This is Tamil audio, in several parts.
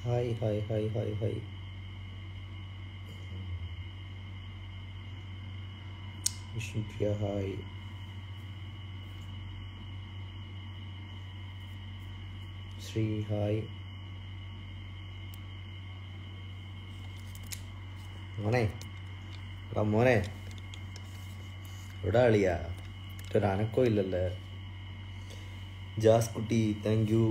Hi hi hi hi hi. Vishnupriya hi. Sri hi. മോനെ എടാ മോനെ എവിടെ അളിയാ? ഒരു അനക്കോ ഇല്ലല്ലേ? ജാസ് കുട്ടി thank you.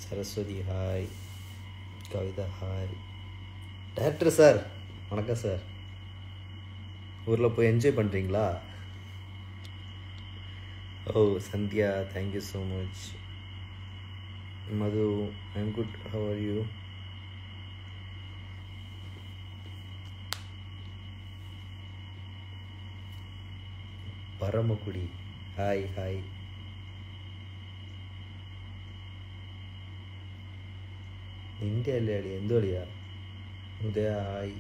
Saraswathi hi. Kavitha hi. Director sir வணக்கம் சார். ஊரில் போய் என்ஜாய் பண்ணுறீங்களா? ஓ Sandhya thank you so much. Madhu I'm good, how are you? Paramakudi hi hi. നിൻ്റെ അല്ലേ അളി? എന്തോ അളിയാ? ഉദയ ഹായ്.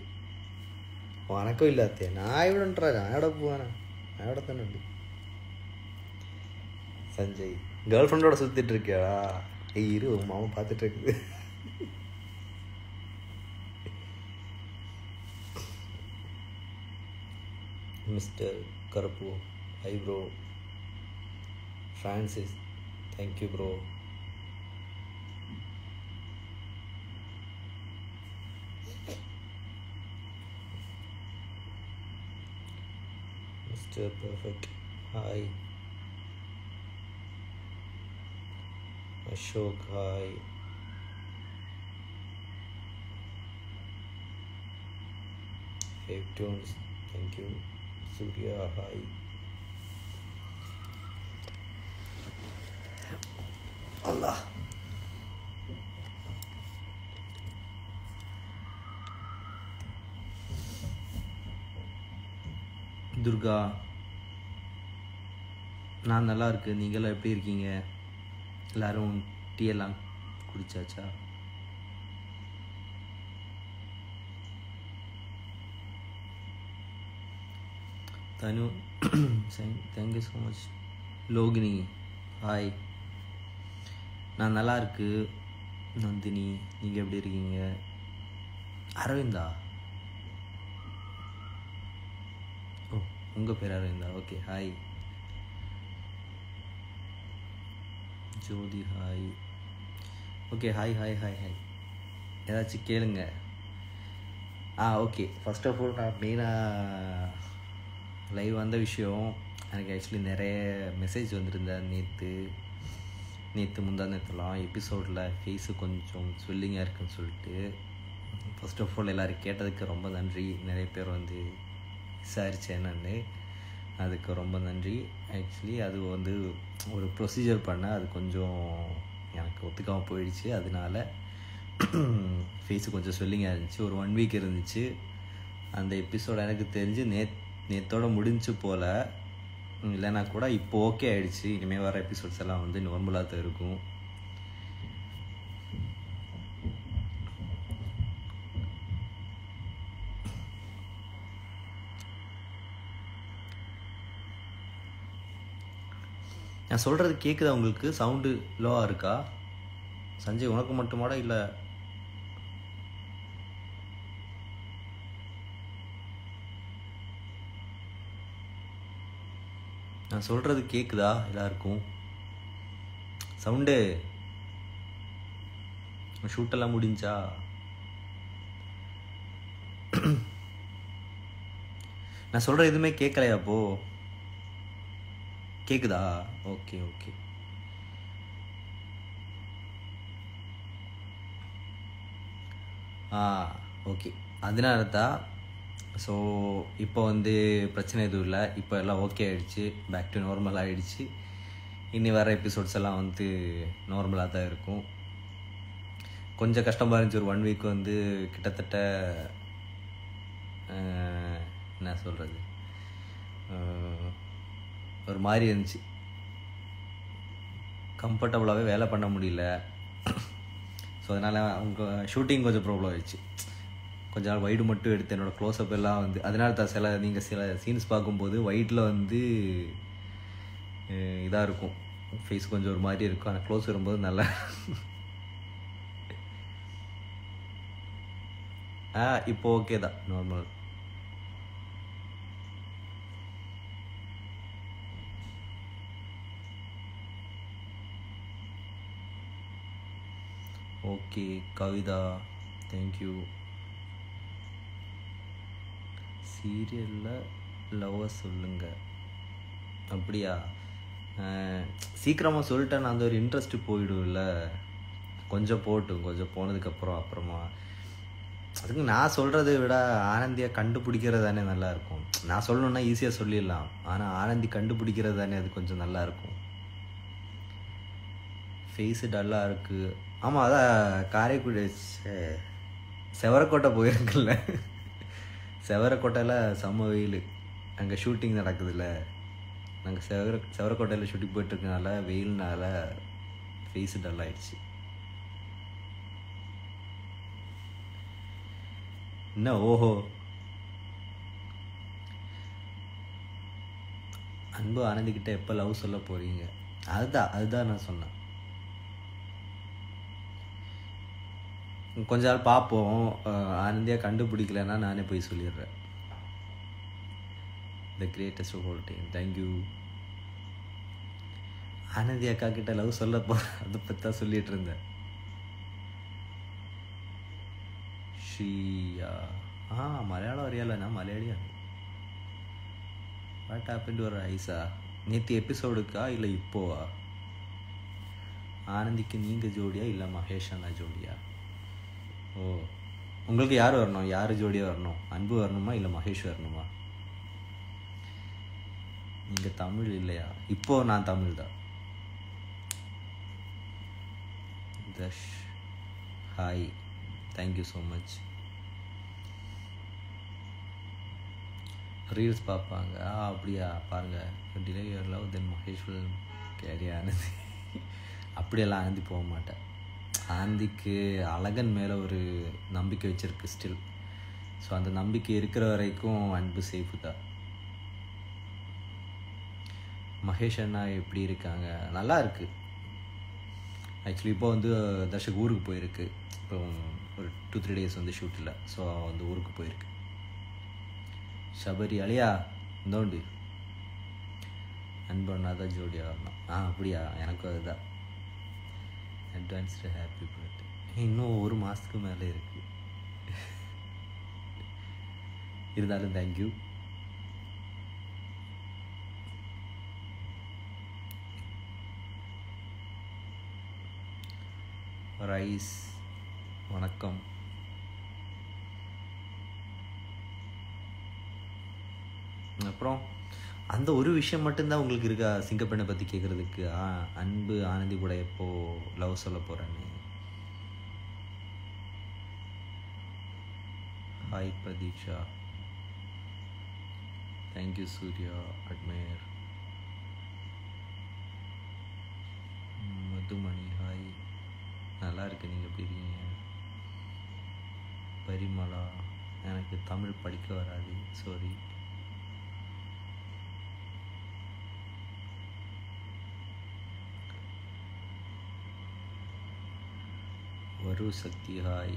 വണക്കം ഇല്ലാത്ത ഞാൻ ഇവിടെ ഉണ്ടാ. ഞാൻ എവിടെ പോവാനാ? ഞാൻ ഇവിടെ തന്നെ ഉണ്ട്. சஞ்சய் கேர்ள் ஃப்ரெண்டோட சுற்றிட்டு இருக்கியாடா? இரு மாமா பார்த்துட்டு இருக்குது. Mister Karuppu hi bro. Francis thank you bro. Mister perfect hi. Ashok hi. Fav tunes thank you. Surya hi. Allah. Durga நான் நல்லா இருக்கு. நீங்களாம் எப்படி இருக்கீங்க? எல்லோரும் டீ எல்லாம் குடிச்சாச்சா? தனு thank you so much. Lohini hi. நான் நல்லா இருக்கு. நந்தினி நீங்கள் எப்படி இருக்கீங்க? அரவிந்தா, ஓ உங்கள் பேர் Aravinda, okay hi. Jyothi hi. Okay hi hi hi hi. ஏதாச்சும் கேளுங்க. ஓகே ஃபர்ஸ்ட் ஆஃப் ஆல் நான் மெயினாக லைவ் வந்த விஷயம், எனக்கு ஆக்சுவலி நிறைய மெசேஜ் வந்திருந்தேன் நேற்று முந்தா நேற்றுலாம் எபிசோடில் ஃபேஸு கொஞ்சம் ஸ்வெல்லிங்காக இருக்குன்னு சொல்லிட்டு. ஃபர்ஸ்ட் ஆஃப் ஆல் எல்லோரும் கேட்டதுக்கு ரொம்ப நன்றி. நிறைய பேர் வந்து விசாரித்தேன் என்னன்னு, அதுக்கு ரொம்ப நன்றி. ஆக்சுவலி அது வந்து ஒரு ப்ரொசீஜர் பண்ண அது கொஞ்சம் எனக்கு ஒத்துக்காமல் போயிடுச்சு. அதனால ஃபேஸு கொஞ்சம் ஸ்வெல்லிங்காக இருந்துச்சு. ஒரு 1 வீக் இருந்துச்சு. அந்த எபிசோடு எனக்கு தெரிஞ்சு நேற்றோட முடிஞ்சு போல், இல்லைன்னா கூட இப்போ ஓகே ஆகிடுச்சு. இனிமேல் வர எபிசோட்ஸ் எல்லாம் வந்து நார்மலாக தான் இருக்கும். நான் சொல்கிறது கேட்குதா உங்களுக்கு? சவுண்டு லோவாக இருக்கா? சஞ்சய் உனக்கு மட்டுமாடா இல்லை? நான் சொல்கிறது கேட்குதா எல்லாருக்கும்? சவுண்டு ஷூட்டெல்லாம் முடிஞ்சா? நான் சொல்கிற எதுவுமே கேட்கலையா? அப்போ கேட்குதா? Okay okay. ஓகே அதனால தான். ஸோ இப்போ வந்து பிரச்சனை எதுவும் இல்லை. இப்போ எல்லாம் ஓகே ஆகிடுச்சு. பேக் டு நார்மல் ஆகிடுச்சு. இனி வர எபிசோட்ஸ் எல்லாம் வந்து நார்மலாக தான் இருக்கும். கொஞ்சம் கஷ்டமாக இருந்துச்சு. ஒரு 1 வீக் வந்து கிட்டத்தட்ட என்ன சொல்கிறது, ஒரு மாதிரி இருந்துச்சு. கம்ஃபர்டபுளாகவே வேலை பண்ண முடியல. ஸோ அதனால் அவங்க ஷூட்டிங் கொஞ்சம் ப்ராப்ளம் ஆகிடுச்சு. கொஞ்ச நாள் வைடு மட்டும் எடுத்து என்னோடய க்ளோஸ்அப் எல்லாம் வந்து, அதனால தான் சில சீன்ஸ் பார்க்கும்போது வைட்டில் வந்து இதாக இருக்கும், ஃபேஸ் கொஞ்சம் ஒரு மாதிரி இருக்கும், ஆனால் க்ளோஸ் வரும்போது நல்லா. இப்போ ஓகே தான், நார்மல். Okay Kavitha, thank you. சீரியலில் லவ்வை சொல்லுங்க. அப்படியா? சீக்கிரமாக சொல்லிட்டேன், அந்த ஒரு இன்ட்ரெஸ்ட்டு போயிடும்ல. கொஞ்சம் போட்டும், கொஞ்சம் போனதுக்கப்புறம் அப்புறமா அதுக்கு நான் சொல்கிறத விட ஆனந்தியாக கண்டுபிடிக்கிறது தானே நல்லாயிருக்கும். நான் சொல்லணுன்னா ஈஸியாக சொல்லிடலாம், ஆனால் ஆனந்தி கண்டுபிடிக்கிறது தானே அது கொஞ்சம் நல்லாயிருக்கும். ஃபேஸு டல்லாக இருக்குது. ஆமாம், அதான் காரைக்குடி செவரக்கோட்டை போயிருக்குல்ல. செவரக்கோட்டையில் செம்ம வெயில், அங்கே ஷூட்டிங் நடக்குதுல்ல. நாங்கள் செவரக்கோட்டையில் ஷூட்டிங் போயிட்டுருக்கனால வெயில்னால ஃபேஸு டல் ஆகிடுச்சு. என்ன ஓஹோ? அன்பு ஆனந்திக்கிட்ட எப்போ லவ் சொல்ல போகிறீங்க? அதுதான் நான் சொன்னேன். கொஞ்ச நாள் பார்ப்போம், ஆனந்தியாக கண்டுபிடிக்கலன்னா நானே போய் சொல்லிடுறேன். The greatest of all time. Thank you. Anandhi அக்கா கிட்ட லவ் சொல்ல அதை பற்றி தான் சொல்லிட்டு இருந்தேன். ஷியா மலையாளம் அறியால, நான் மலையாளியா. வாட் ஹேப்பன் டு யுவர் ஐஸா? நேற்று எபிசோடுக்கா இல்லை இப்போவா? ஆனந்திக்கு நீங்கள் ஜோடியா இல்லை மகேஷ் அண்ணா ஜோடியா? ஓ, உங்களுக்கு யார் வரணும்? யார் ஜோடியாக வரணும்? அன்பு வரணுமா இல்லை மகேஷ் வரணுமா? நீங்கள் தமிழ் இல்லையா? இப்போ நான் தமிழ் தான். தஷ் hi, thank you so much. Reels பார்ப்பாங்க. அப்படியா? பாருங்கள். Delay your love then Mahesh will carry Anandhi. அப்படியெல்லாம் ஆனந்தி போக மாட்டேன். ஆனந்திக்கு அழகன் மேலே ஒரு நம்பிக்கை வச்சுருக்கு ஸ்டில். ஸோ அந்த நம்பிக்கை இருக்கிற வரைக்கும் அன்பு சேஃபு தான். மகேஷ் அண்ணா எப்படி இருக்காங்க? நல்லா இருக்குது. ஆக்சுவலி இப்போ வந்து தர்ஷக் ஊருக்கு போயிருக்கு. இப்போ ஒரு 2-3 days வந்து ஷூட் இல்லை. ஸோ வந்து ஊருக்கு போயிருக்கு. சபரி அழியா இந்தோண்டு அன்பு அண்ணா தான் ஜோடியாக வரணும். அப்படியா? எனக்கும் அதுதான். Advanced happy birthday. இன்னும் ஒரு மாதத்துக்கு மேலே இருக்குது. இருந்தாலும் தேங்க்யூ. ரைஸ் வணக்கம். அப்புறம் அந்த ஒரு விஷயம் மட்டும்தான் உங்களுக்கு இருக்கா சிங்கப்பெண்ணை பற்றி கேட்குறதுக்கு? அன்பு ஆனந்தி கூட எப்போ லவ் சொல்ல போகிறேன்னு. Hi Pratheeksha, thank you. Surya admirer. Madhumani hi, நல்லா இருக்கு. நீங்கள் எப்படி இருக்கீங்க? பரிமளா, எனக்கு தமிழ் படிக்க வராது, சாரி. வரு Sakthi hi.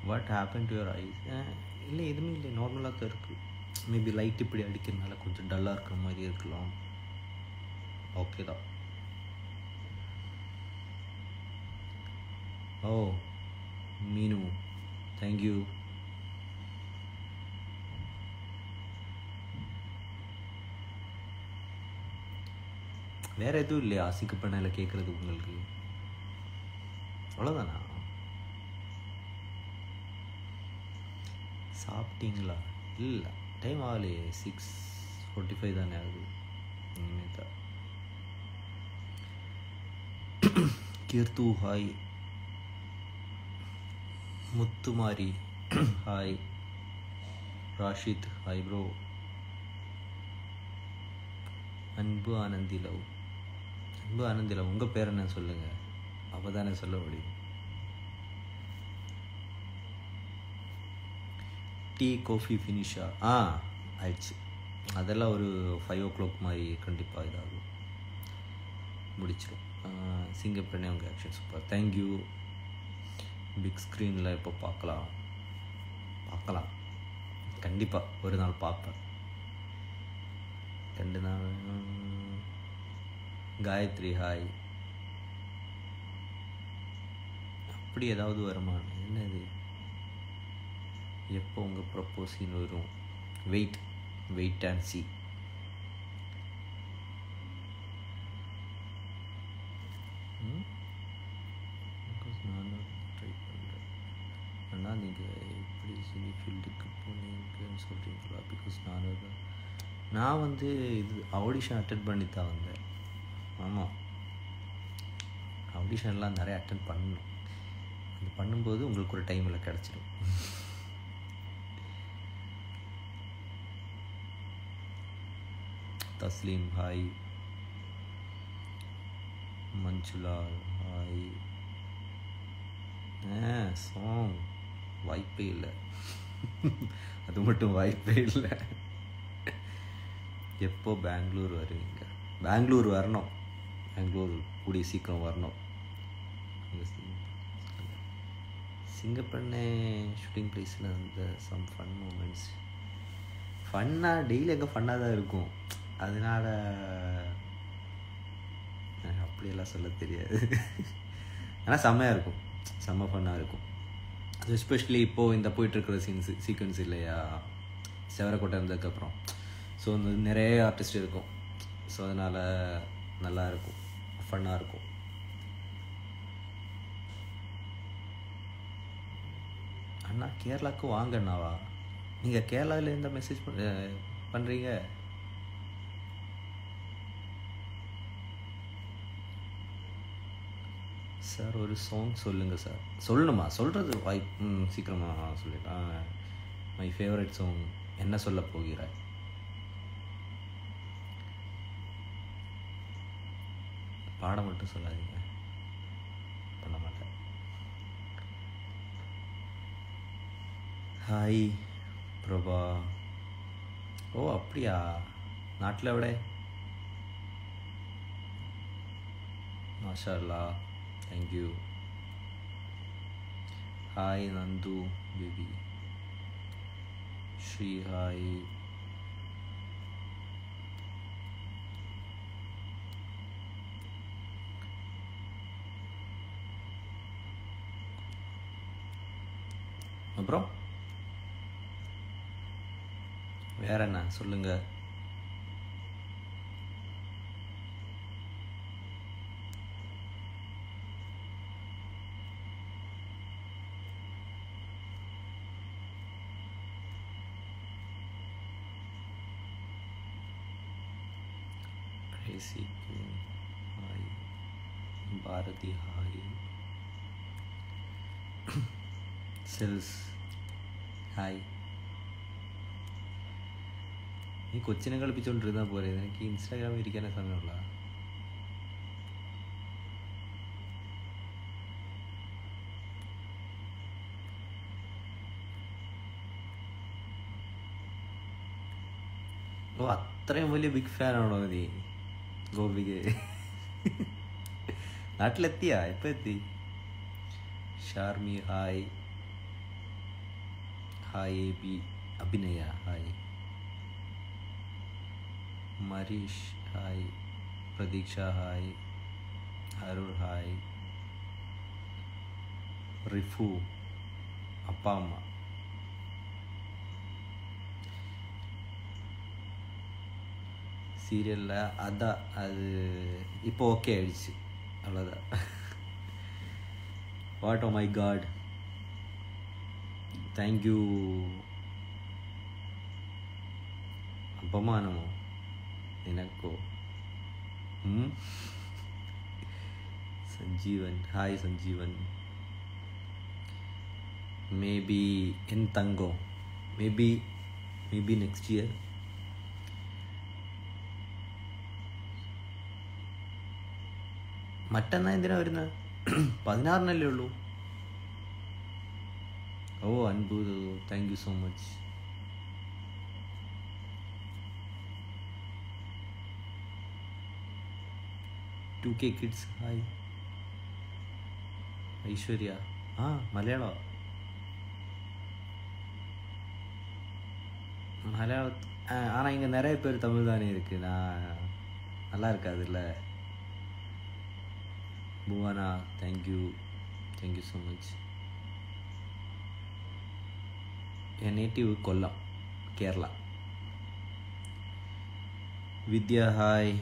What happen to your eyes? இல்லை, எதுவுமே இல்லை, நார்மலாக தான் இருக்குது. மேபி லைட் இப்படி அடிக்கிறதுனால கொஞ்சம் டல்லாக இருக்கிற மாதிரி இருக்கலாம். ஓகே தான். ஓ மீனு, தேங்க்யூ. வேறு எதுவும் இல்லையா சிங்கப்பெண்ணில் கேட்குறது உங்களுக்கு? அவ்வளோதானா? சாப்பிட்டீங்களா? இல்லை, டைம் ஆகலையே. 6:45 தானே ஆகுது. இனிமேல் தான். Keerthu hi. Muthumari hi. Rashid hi bro. Anbu Anandhi love. அன்பு ஆனந்தி லவ் உங்கள் பேர் என்ன சொல்லுங்கள், அப்போ தானே சொல்ல முடியும். டீ காஃபி ஃபினிஷா? ஆயிடுச்சு. அதெல்லாம் ஒரு 5 o'clock மாதிரி கண்டிப்பாக இதாகும். முடிச்சிடும். சிங்கப்பெண்ணே உங்கள் ஆக்ஷன் சூப்பர், தேங்க்யூ. பிக் ஸ்க்ரீனில் இப்போ பார்க்கலாம் கண்டிப்பாக ஒரு நாள் பார்ப்பேன். 2 நாள். காயத்ரி ஹாய். அப்படி ஏதாவது வருமா? என்னது, எப்போ உங்கள் ப்ரப்போஸின் வரும்? Wait and see. நானும் ட்ரை பண்ணுறேன். ஆனால் நீங்கள் எப்படி சினி ஃபீல்டுக்கு போனீங்கன்னு சொல்கிறீங்களா? பிகாஸ் நான் வந்து இது ஆடிஷன் அட்டென்ட் பண்ணி தான் வந்தேன். ஆமாம், ஆடிஷன்லாம் நிறைய அட்டென்ட் பண்ணணும். அது பண்ணும்போது உங்களுக்கு ஒரு டைமில் கிடச்சிடும். Tasleem hi. Manjula hi. Song வாய்ப்பே இல்லை. அது மட்டும் வாய்ப்பே இல்லை. எப்போ பெங்களூர் வருவீங்க? பெங்களூர் வரணும். பெங்களூர் கூடிய சீக்கிரம் வரணும். சிங்கப்பெண்ணே ஷூட்டிங் பிளேஸில் அந்த சம் ஃபன் மூமெண்ட்ஸ். ஃபன்னாக டெய்லி எங்கே ஃபன்னாக தான் இருக்கும். அதனால் அப்படியெல்லாம் சொல்ல தெரியாது. ஆனால் செம்மையாக இருக்கும், செம்ம ஃபன்னாக இருக்கும். அது எஸ்பெஷலி இப்போது இந்த போயிட்டுருக்கிற சீக்வன்ஸ் இல்லையா, செவரக்கோட்டை இருந்ததுக்கப்புறம். ஸோ வந்து நிறைய ஆர்டிஸ்ட் இருக்கும். ஸோ அதனால் நல்லாயிருக்கும், ஃபன்னாக இருக்கும். அண்ணா கேரளாவுக்கு வாங்க அண்ணாவா? நீங்கள் கேரளாவில் எந்த மெசேஜ் பண்ணுறீங்க? சார் ஒரு சாங் சொல்லுங்கள் சார். சொல்லணுமா? சொல்கிறது சீக்கிரமாக சொல்லிட்டேன். மை ஃபேவரட் சாங் என்ன சொல்ல போகிறாய்? பாட மட்டும் சொல்லாதீங்க, பண்ண மாட்டேன். ஹாய் பிரபா. ஓ அப்படியா, நாட்டில் விட மாஷா Allah, thank you. Hi Nandhu baby. Sri hi. அப்புறம் வேற என்ன சொல்லுங்க? Hi Bharathi hi. സെൽസ് ഹായ്. നീ കൊച്ചിനെ കളിപ്പിച്ചോണ്ടിരുന്നാൽ പോലെ, എനിക്ക് ഇൻസ്റ്റാഗ്രാമിൽ ഇരിക്കാനേ സമയമുള്ള. ഓ അത്രയും വലിയ ബിഗ് ഫാനാണോ നീ ഗോപിക്ക്? നാട്ടിലെത്തിയാ? എപ്പോൾ എത്തി? Sharmi hi. Hi B Abhinaya hi. Marish hi. Pratheeksha hi. Arul hi. Rifu அப்பா அம்மா. சீரியலில் அதான் அது இப்போ ஓகே ஆயிடுச்சு, அவ்வளோதான். What oh my god, thank you. అపమానము నినకు. సంజీవన్ హాయ్. సంజీవన్ మేబీ ఎన్ తంగో, మేబీ నెక్స్ట్ ఇయర్. മറ്റന്നാ എന്തിനാ വരുന്നത്? 16 ഉള്ളൂ. ഓ Anbu, thank you so much. 2K kids, hi. Aishwarya Malayalam ஆனால் இங்கே நிறைய பேர் தமிழ் தானே இருக்குது. நான் நல்லா இருக்காதுல்ல. Bhuvana, thank you so much. என் நேட்டிவ் கொல்லம், கேரளா. வித்யா, ஹாய்.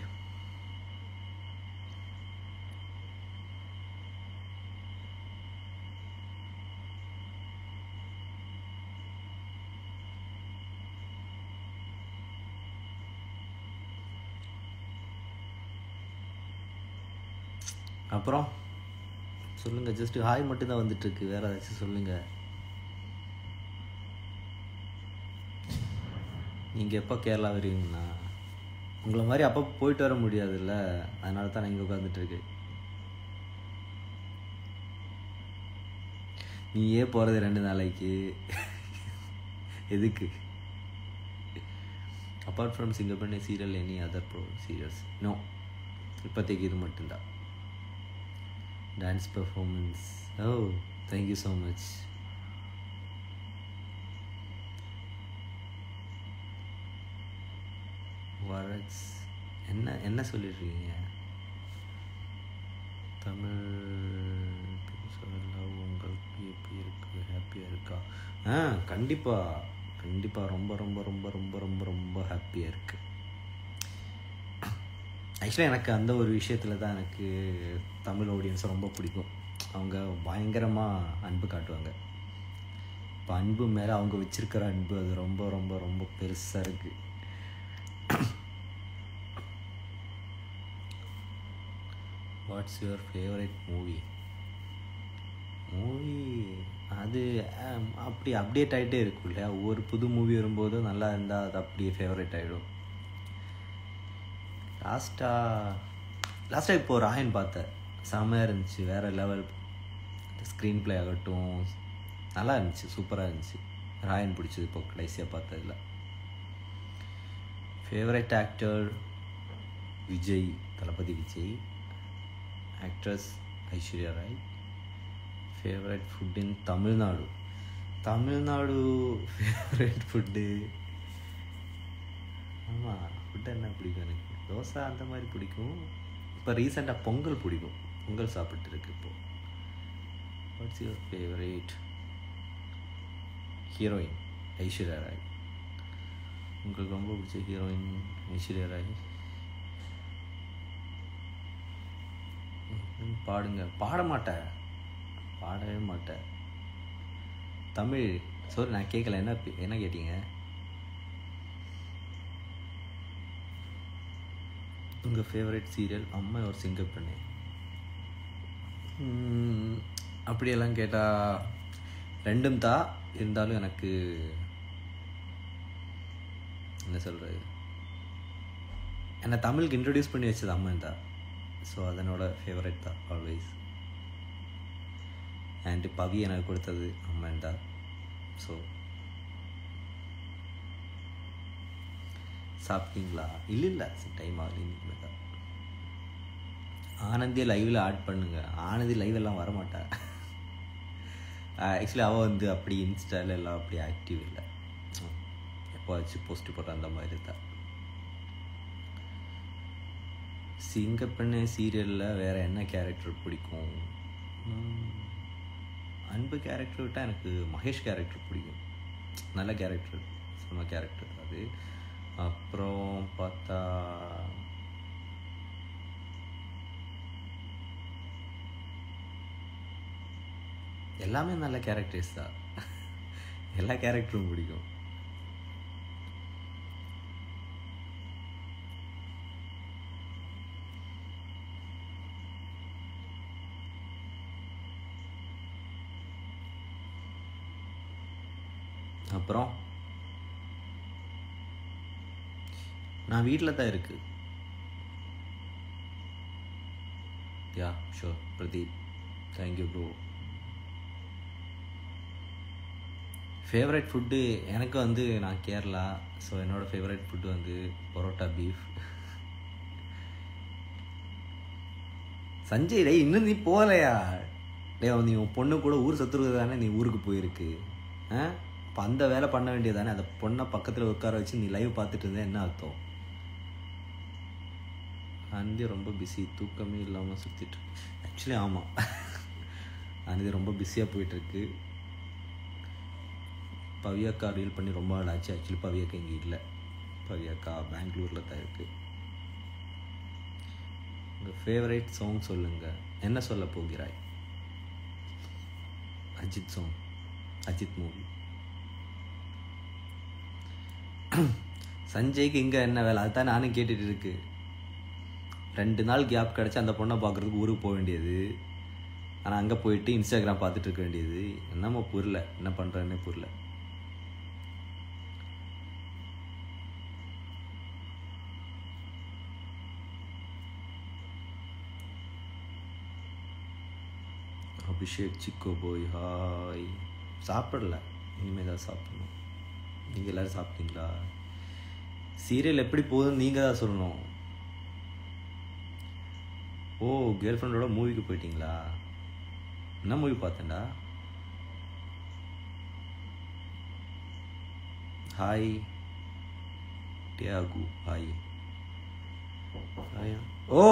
அப்புறம் சொல்லுங்கள். ஜஸ்ட் ஹாய் மட்டும்தான் வந்துட்டுருக்கு, வேறு ஏதாச்சும் சொல்லுங்கள். நீங்கள் எப்போ கேரளா வருவீங்கண்ணா? உங்களை மாதிரி அப்போ போயிட்டு வர முடியாதுல்ல, அதனால தான் நான் இங்கே உட்காந்துட்ருக்கு. நீயே போகிறது 2 நாளைக்கு எதுக்கு? Apart from Singapore serial any other serials? No, இப்போதைக்கு இது மட்டும்தான். Dance performance, oh thank you so much. வரட்ஸ் என்ன சொல்லிடுறீங்க? தமிழ் சொல்லலாம். உங்களுக்கு எப்படி இருக்கு? ஹாப்பியாக இருக்கா? கண்டிப்பாக ரொம்ப ரொம்ப ரொம்ப ரொம்ப ரொம்ப ரொம்ப ஹாப்பியாக இருக்குது. ஆக்சுவலாக எனக்கு அந்த ஒரு விஷயத்தில் தான் எனக்கு தமிழ் ஆடியன்ஸை ரொம்ப பிடிக்கும். அவங்க பயங்கரமாக அன்பு காட்டுவாங்க. இப்போ அன்பு மேலே அவங்க வச்சுருக்கிற அன்பு அது ரொம்ப ரொம்ப ரொம்ப பெருசாக இருக்குது. What's your favourite movie? அது அப்படி அப்டேட் ஆகிட்டே இருக்கும் இல்லையா? ஒவ்வொரு புது மூவி வரும்போதும் நல்லா இருந்தால் அது அப்படியே ஃபேவரட் ஆகிடும். லாஸ்ட்டாக இப்போ ராயன் பார்த்தேன், செம்மையாக இருந்துச்சு. வேறு லெவல் ஸ்க்ரீன் ப்ளே ஆகட்டும் நல்லா இருந்துச்சு, சூப்பராக இருந்துச்சு. ராயன் பிடிச்சது இப்போ கடைசியாக பார்த்ததில். Favourite actor Vijay, Thalapathy Vijay. Actress Aishwarya Rai. Favourite food in Tamil Nadu favourite food, ஆமாம் ஃபுட்டு என்ன பிடிக்கும் எனக்கு? தோசை அந்த மாதிரி பிடிக்கும். இப்போ ரீசெண்டாக பொங்கல் பிடிக்கும், பொங்கல் சாப்பிட்டு இருக்கு இப்போது. What's your favourite heroine? Aishwarya Rai. உங்களுக்கு ரொம்ப பிடிச்ச ஹீரோயின் ஐஸ்வர்யா ராய். பாடுங்க. பாடவே மாட்டேன். தமிழ் சாரி நான் கேட்கல, என்ன கேட்டீங்க? உங்கள் ஃபேவரட் சீரியல்? அம்மா ஒரு சிங்கப்பெண்ணே. அப்படியெல்லாம் கேட்டால் ரெண்டும் தான். இருந்தாலும் எனக்கு என்ன சொல்கிறது, என்னை தமிழுக்கு இன்ட்ரடியூஸ் பண்ணி வச்சது அம்மன் தான். ஸோ அதனோட ஃபேவரட் தான் ஆல்வேஸ். அண்ட் பவி எனக்கு கொடுத்தது அம்மன் தான். ஸோ சாப்பிட்டீங்களா? இல்லை டைம் ஆகல, இன்னைக்கு தான். ஆனந்தியை லைவில் ஆட் பண்ணுங்க. ஆனந்தி லைவ் எல்லாம் வரமாட்டா. ஆக்சுவலி அவள் வந்து அப்படி இன்ஸ்டால எல்லாம் அப்படி ஆக்டிவ் இல்லை, எப்போவாச்சும் போஸ்ட் போடுற அந்த மாதிரி தான். சிங்கப்பெண்ணே சீரியலில் வேறு என்ன கேரக்டர் பிடிக்கும்? அன்பு கேரக்டர் விட்டால் எனக்கு மகேஷ் கேரக்டர் பிடிக்கும். நல்ல கேரக்டர், செம்ம கேரக்டர் அது. அப்புறம் பார்த்தா எல்லாமே நல்ல கேரக்டர்ஸ் தான். எல்லா கேரக்டரும் பிடிக்கும். அப்புறம் நான் வீட்டில் தான் இருக்கு. யா sure Pradeep, thank you bro. Favourite food எனக்கு வந்து நான் கேரளா. ஸோ என்னோடய ஃபேவரட் ஃபுட்டு வந்து பரோட்டா பீஃப். சஞ்சய் டேய் இன்னும் நீ போகலையா டே? நீ உன் பொண்ணு கூட ஊர் சத்துருவது தானே நீ ஊருக்கு போயிருக்கு. இப்போ அந்த வேலை பண்ண வேண்டியது தானே? அந்த பொண்ணை பக்கத்தில் உட்கார வச்சு நீ லைவ் பார்த்துட்டு இருந்தா என்ன அர்த்தம்? அந்தி ரொம்ப பிஸி, தூக்கமே இல்லாமல் சுற்றிட்டு. ஆக்சுவலி ஆமாம், அந்தி ரொம்ப பிஸியாக போயிட்டுருக்கு. பவியாக்கா ரீல் பண்ணி ரொம்ப நாள் ஆச்சு. ஆக்சுவலி பவியாக்கா இங்கே இல்லை, பவியாக்கா பெங்களூரில் தான் இருக்குது. உங்கள் ஃபேவரட் சாங் சொல்லுங்கள். என்ன சொல்ல போகிறாய்? Ajith song, Ajith movie. சஞ்சய்க்கு இங்கே என்ன வேலை? அதுதான் நானும் கேட்டுட்டு இருக்கு. 2 நாள் கேப் கிடச்சி அந்த பொண்ணை பார்க்குறதுக்கு ஊருக்கு போக வேண்டியது. ஆனால் அங்கே போயிட்டு இன்ஸ்டாகிராம் பார்த்துட்டு இருக்க வேண்டியது. என்னமோ புரியல, என்ன பண்ணுறேன்னே புரியல. அபிஷேக் சிக்கோ போய் ஹாய். சாப்பிடல, இனிமேல் தான் சாப்பிடணும். நீங்கள் எல்லோரும் சாப்பிட்டீங்களா? சீரியல் எப்படி போகுதுன்னு நீங்கள் தான் சொல்லணும். ஓ, கேர்ள் ஃப்ரெண்டோட மூவிக்கு போயிட்டீங்களா? என்ன மூவி பார்த்தேன்டா? Hi Thiyagu, hi. ஓ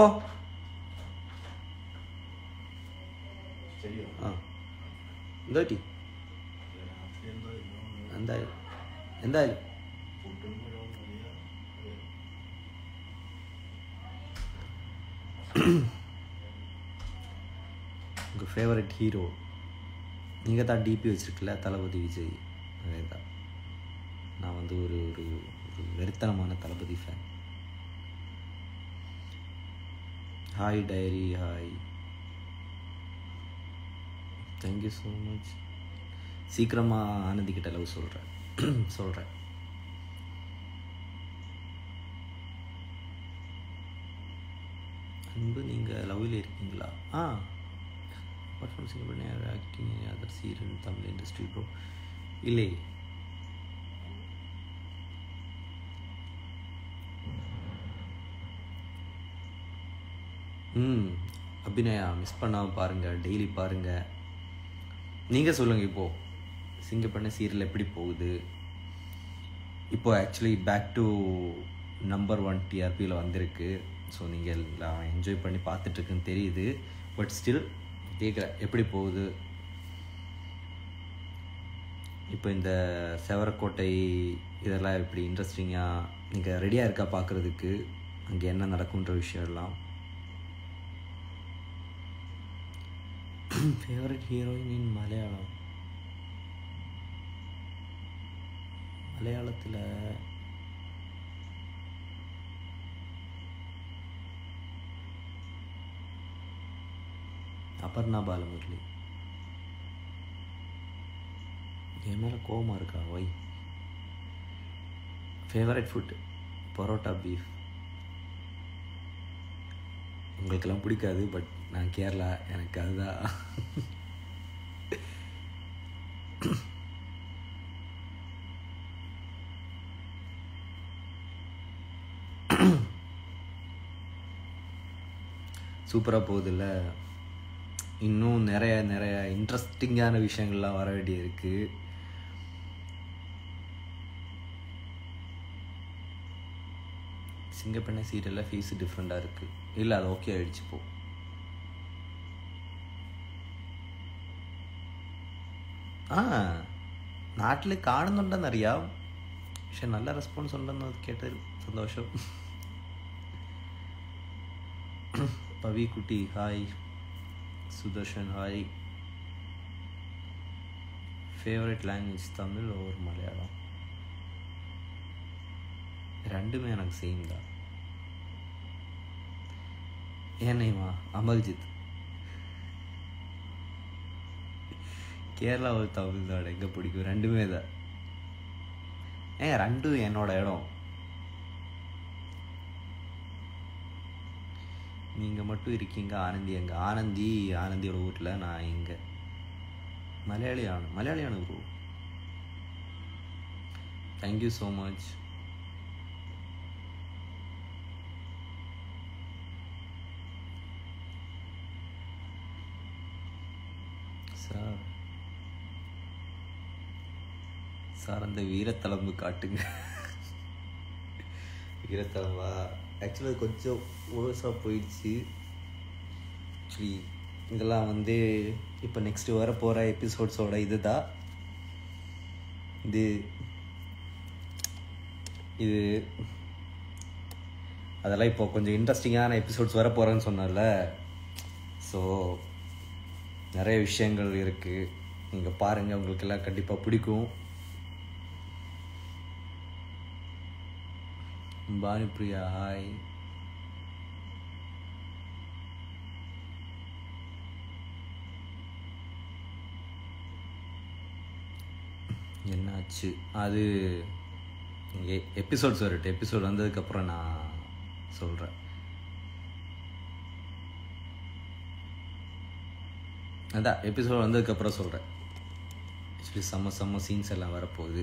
എന്താ എന്തായാലും உங்கள் ஃபேவரட் ஹீரோ நீங்கள் தான் டிபி வச்சுருக்கல, தளபதி விஜய். அதே தான். நான் வந்து ஒரு ஒரு ஒரு வெறித்தனமான Thalapathy fan. Hi diary, hi. Thank you so much. சீக்கிரமாக ஆனந்திக்கிட்ட லவ் சொல்கிறேன். அன்பு, நீங்கள் லவ்வில் இருக்கீங்களா? Apart from Singapore acting other serial Tamil industry bro. இல்லை, அபிநயா மிஸ் பண்ணாமல் பாருங்கள், டெய்லி பாருங்கள். நீங்கள் சொல்லுங்கள், இப்போது சிங்கப்பண்ண சீரியல் எப்படி போகுது? இப்போது ஆக்சுவலி பேக் டு நம்பர் 1 டிஆர்பியில் வந்திருக்கு. ஸோ நீங்கள் எல்லாம் என்ஜாய் பண்ணி பார்த்துட்ருக்குன்னு தெரியுது. பட் ஸ்டில் கேட்குறேன், எப்படி போகுது? இப்போ இந்த செவரக்கோட்டை இதெல்லாம் எப்படி இன்ட்ரெஸ்டிங்காக நீங்கள் ரெடியாக இருக்கா பார்க்குறதுக்கு? அங்கே என்ன நடக்குன்ற விஷயம் எல்லாம். ஃபேவரட் ஹீரோயின் இன் மலையாளத்தில் அபர்ணா பாலமுரளி. என் மேலே கோவமாக இருக்கா? Why. Favourite food parotta, beef. உங்களுக்கெல்லாம் பிடிக்காது, பட் நான் கேரளா, எனக்கு அதுதான். சூப்பராக போகுதில்ல. இன்னும் நிறைய இன்ட்ரெஸ்டிங்கான விஷயங்கள்லாம் வர வேண்டியது இருக்குது. சிங்கப்பெண்ணை சீரியலில் ஃபேஸ் டிஃப்ரெண்ட்டாக இருக்குது. இல்லை, அது ஓகே ஆகிடுச்சு. போ. നാട്ടിൽ കാണുന്നുണ്ടെന്നറിയാം, പക്ഷെ നല്ല റെസ്പോൺസ് ഉണ്ടെന്ന് കേട്ടതിൽ സന്തോഷം. Pavikutty hi. Sudarshan hi. Favourite language Tamil or Malayalam? ரெண்டுமே எனக்கு சேம் தான். ஏன்னையுமா அமல்ஜித். கேரளா ஒரு தமிழ்நாடு எங்கே பிடிக்கும்? ரெண்டுமே தான். ரெண்டும் என்னோட இடம். நீங்கள் மட்டும் இருக்கீங்க. ஆனந்தி எங்கே? ஆனந்தியோட வீட்டில், நான் எங்கே? மலையாளியான bro. Thank you so much. Sir sir அந்த வீரத்தளம்பு காட்டுங்க. வீரத்தளம்பா ஆக்சுவலாக கொஞ்சம் ஓவர்ஸாக போயிடுச்சு. ஆக்சுவலி இதெல்லாம் வந்து இப்போ நெக்ஸ்ட்டு வர போகிற எபிசோட்ஸோட இதுதான். இது அதெல்லாம் இப்போ கொஞ்சம் இன்ட்ரெஸ்டிங்கான எபிசோட்ஸ் வர போகிறேன்னு சொன்னால, ஸோ நிறைய விஷயங்கள் இருக்குது. நீங்கள் பாருங்கள், உங்களுக்கு எல்லாம் கண்டிப்பாக பிடிக்கும். பானுப்ரியா ஹாய். என்னாச்சு அது எபிசோட்ஸ் வரட்டும். எபிசோட் வந்ததுக்கப்புறம் நான் சொல்கிறேன். அதான் எபிசோட் வந்ததுக்கப்புறம் சொல்கிறேன். ஆக்சுவலி செம்ம சீன்ஸ் எல்லாம் வரப்போகுது.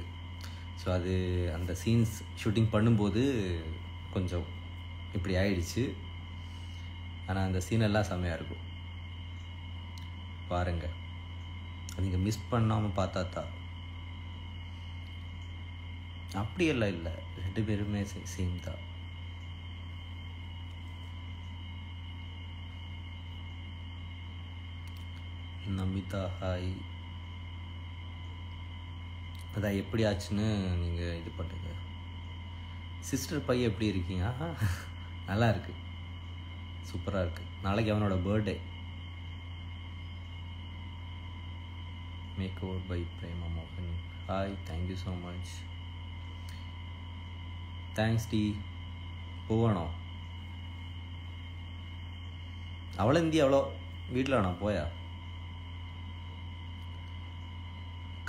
ஸோ அது அந்த சீன்ஸ் ஷூட்டிங் பண்ணும்போது கொஞ்சம் இப்படி ஆயிடுச்சு. ஆனால் அந்த சீன் எல்லாம் செம்மையாக இருக்கும், பாருங்கள். அது நீங்கள் மிஸ் பண்ணாமல் பார்த்தா தான். அப்படியெல்லாம் இல்லை, 2 பேருமே சேம் தான். நமிதா ஹாய். அதான் எப்படி ஆச்சுன்னு நீங்கள் இது பண்ணுங்க. சிஸ்டர் பையன் எப்படி இருக்கீங்க? நல்லா இருக்கு, சூப்பராக இருக்கு. நாளைக்கு அவனோட birthday. Make over by Prema மோகன் hi. Thank you so much. Thanks டி. போகணும் அவ்வளோ இந்தியா அவ்வளோ வீட்டில் நான் போயா.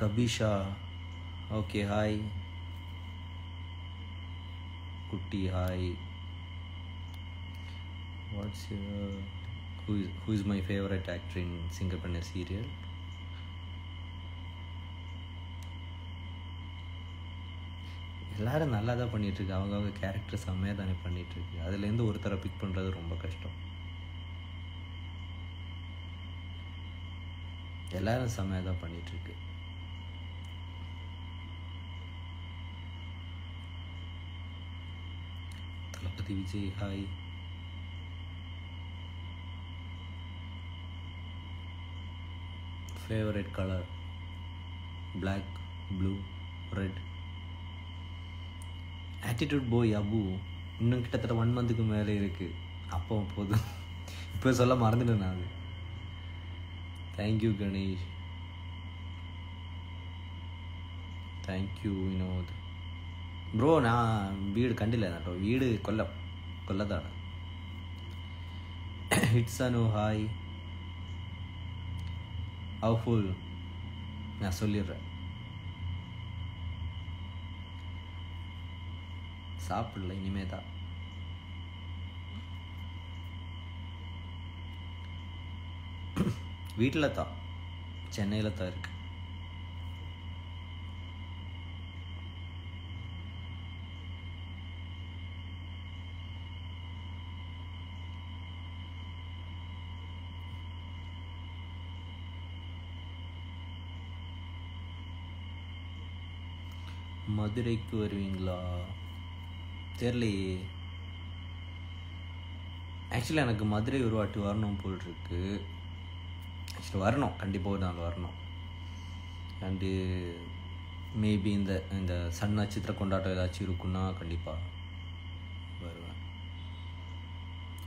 Kabisha okay hi. குட்டி hi. What's who is my favorite actor in Singapore serial? எல்லாரும் நல்லா தான் பண்ணிகிட்ருக்கு. அவங்க கேரக்டர் செம்மையாக தானே பண்ணிகிட்ருக்கு. அதுலேருந்து ஒருத்தரை பிக் பண்ணுறது ரொம்ப கஷ்டம். எல்லாரும் செம்மையாக தான் பண்ணிகிட்ருக்கு. Thalapathy Vijay hi. Favourite colour black, blue, red. Attitude போய் அபு இன்னும் கிட்டத்தட்ட 1 மந்த்துக்கு மேலே இருக்குது. அப்போ போதும், இப்போ சொல்ல மறந்துட்டேன் நான். அது thank you Ganesh. Thank you Vinod bro. நான் வீடு கண்டில்லை நாட்டோ, வீடு கொல்லதான. It's Anu hi. ஹவுஃபுல் நான் சொல்லிடுறேன். சாப்பிடல, இனிமே தான். வீட்டில் தான், சென்னையில் தான் இருக்கு. மதுரைக்கு வருவீங்களா தெரியலையே. ஆக்சுவலி எனக்கு மதுரை ஒரு வாட்டி வரணும் போல் இருக்கு. ஆக்சுவலி வரணும், கண்டிப்பாக ஒரு நாள் வரணும். அண்டு மேபி இந்த சன் நட்சத்திர கொண்டாட்டம் ஏதாச்சும் இருக்குன்னா கண்டிப்பாக வருவேன்.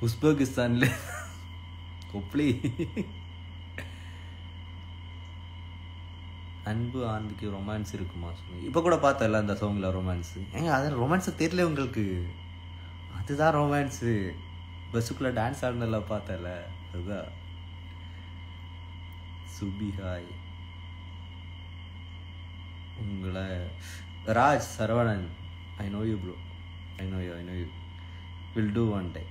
உஸ்பெகிஸ்தானில் கொப்ளி. அன்பு ஆண்டுக்கு ரொமான்ஸ் இருக்குமா சொல்லுங்க. இப்போ கூட பார்த்தல அந்த சாங்கில் ரொமான்ஸு. ஏங்க அது ரொமான்ஸு தெரியல உங்களுக்கு? அதுதான் ரொமான்ஸு. பஸ்ஸுக்குள்ளே டான்ஸ் ஆடினல பார்த்தல, அதுதான். சுபி ஹாய். உங்களை Raj Saravanan, I know you bro, I know you will do one day.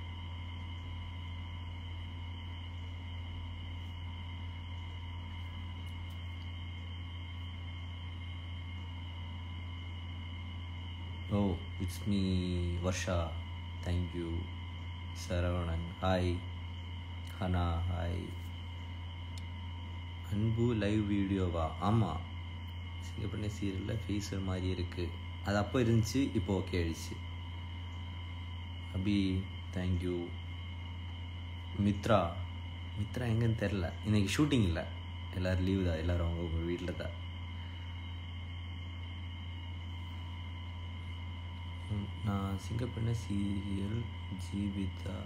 Oh, it's me, Varsha. Thank you. Saravanan, hi. Hana, hi. அன்பு லைவ் வீடியோவா? ஆமாம், சிங்கப்பண்ண சீரியலில் ஃபேஸ் ஒரு மாதிரி இருக்குது. அது அப்போ இருந்துச்சு, இப்போ ஓகே ஆயிடுச்சு. அபி தேங்க்யூ. மித்ரா எங்கன்னு தெரில. இன்றைக்கி ஷூட்டிங் இல்லை, எல்லோரும் லீவு தான், எல்லோரும் அவங்க வீட்டில் தான். நான் சிங்கப்பண்ண சீரியல் ஜீவிதா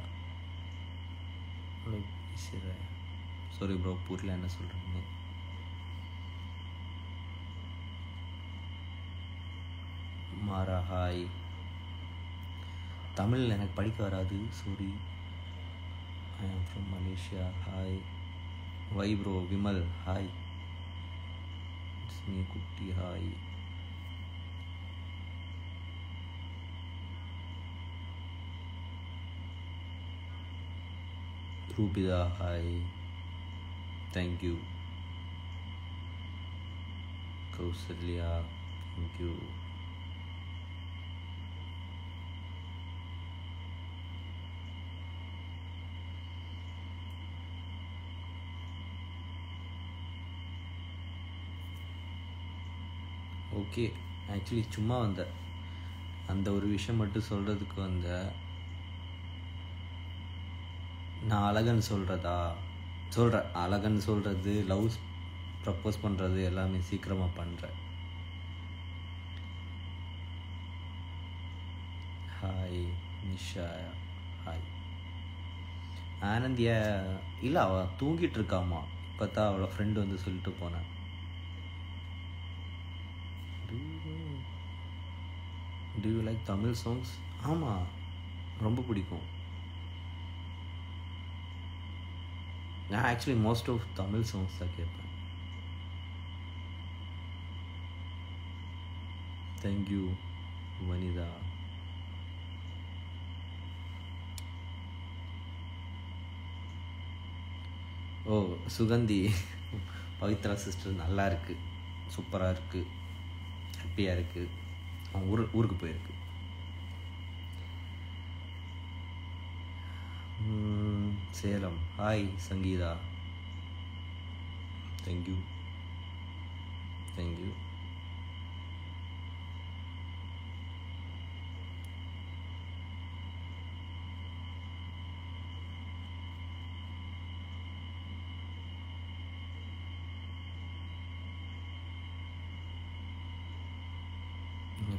பேசுகிறேன். சாரி ப்ரோ, புரியல என்ன சொல்கிறேன்னு. மாறா ஹாய். தமிழ் எனக்கு படிக்க வராது, sorry. I am from Malaysia. Hi. Why bro? Vimal hi. It's me குட்டி hi. Rubitha hi. Thank you. Kousalya thank you. Okay, actually சும்மா அந்த ஒரு விஷயம் மட்டும் சொல்கிறதுக்கு நான் அழகன்னு சொல்கிறேன். அழகன்னு சொல்கிறது, லவ் ப்ரப்போஸ் பண்ணுறது எல்லாமே சீக்கிரமாக பண்ணுறேன். Hi Nisha hi. ஆனந்தியா இல்லை, அவள் தூங்கிட்டு இருக்காமா. இப்போ தான் அவளோட ஃப்ரெண்டு சொல்லிட்டு போனேன். Do you like Tamil songs? ஆமாம், ரொம்ப பிடிக்கும். நான் actually most of Tamil songs தான் கேட்பேன். Thank you Vanitha. Oh Suganthi, Pavithra sister நல்லா இருக்குது, சூப்பராக இருக்குது, ஹாப்பியாக இருக்குது. அவன் ஊருக்கு போயிருக்கு. Salem hi. Sangeetha thank you.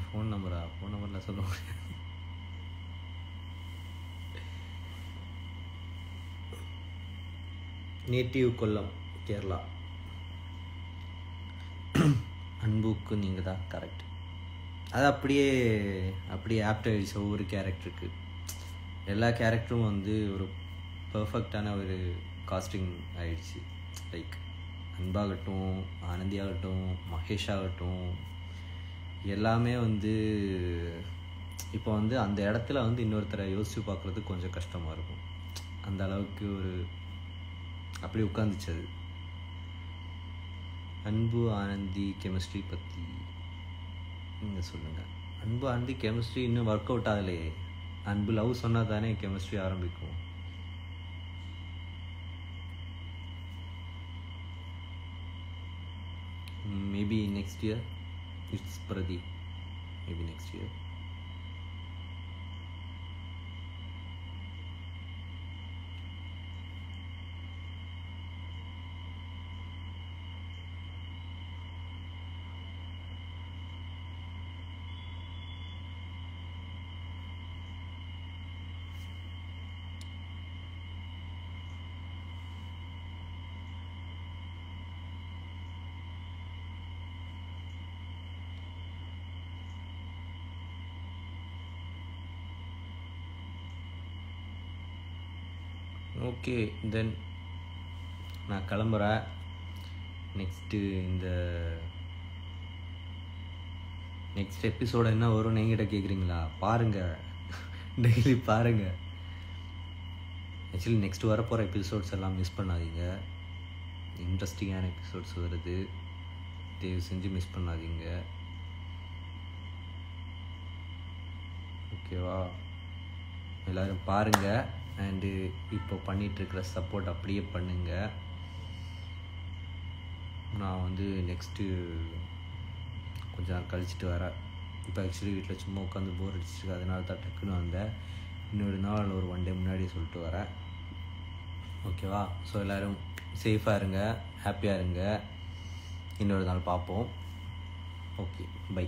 Phone நம்பரில் சொல்ல முடியாது. நேட்டிவ் கொல்லம், கேரளா. அன்புக்கு நீங்கள் தான் கரெக்ட். அது அப்படியே ஆப்ட் ஆகிடுச்சு. ஒவ்வொரு கேரக்டருக்கு, எல்லா கேரக்டரும் ஒரு பர்ஃபெக்டான ஒரு காஸ்டிங் ஆகிடுச்சு. லைக் அன்பாகட்டும், ஆனந்தியாகட்டும், மகேஷ் ஆகட்டும், எல்லாமே இப்போ அந்த இடத்துல இன்னொருத்தரை யோசித்து பார்க்குறதுக்கு கொஞ்சம் கஷ்டமாக இருக்கும். அந்த அளவுக்கு அப்படி உட்காந்துச்சு அது. அன்பு ஆனந்தி கெமிஸ்ட்ரி பற்றி நீங்கள் சொல்லுங்கள். அன்பு ஆனந்தி கெமிஸ்ட்ரி இன்னும் ஒர்க் அவுட் ஆகலையே. அன்பு லவ் சொன்னால் தானே கெமிஸ்ட்ரி ஆரம்பிக்கும். Maybe next year. இட்ஸ் பிரதி. Maybe next year. ஓகே, தென் நான் கிளம்புறேன். நெக்ஸ்ட்டு நெக்ஸ்ட் எபிசோடு என்ன வரும்னு என்கிட்ட கேட்குறீங்களா? பாருங்கள், டெய்லி பாருங்கள். ஆக்சுவலி நெக்ஸ்ட் வரப்போகிற எபிசோட்ஸ் எல்லாம் மிஸ் பண்ணாதீங்க. இன்ட்ரெஸ்டிங்கான எபிசோட்ஸ் வருது, தயவு செஞ்சு மிஸ் பண்ணாதீங்க. ஓகேவா? எல்லோரும் பாருங்கள். அண்டு இப்போ பண்ணிகிட்ருக்கிற சப்போர்ட் அப்படியே பண்ணுங்கள். நான் வந்து நெக்ஸ்ட்டு கொஞ்சம் நாள் கழிச்சிட்டு வரேன். இப்போ ஆக்சுவலி வீட்டில் சும்மா உட்காந்து போர் அடிச்சிருக்கு, அதனால தான் டக்குன்னு வந்தேன். இன்னொரு நாள் ஒரு 1 டே முன்னாடி சொல்லிட்டு வரேன். ஓகேவா? ஸோ எல்லோரும் சேஃபாக இருங்க, ஹாப்பியாக இருங்க. இன்னொரு நாள் பார்ப்போம். Okay, by.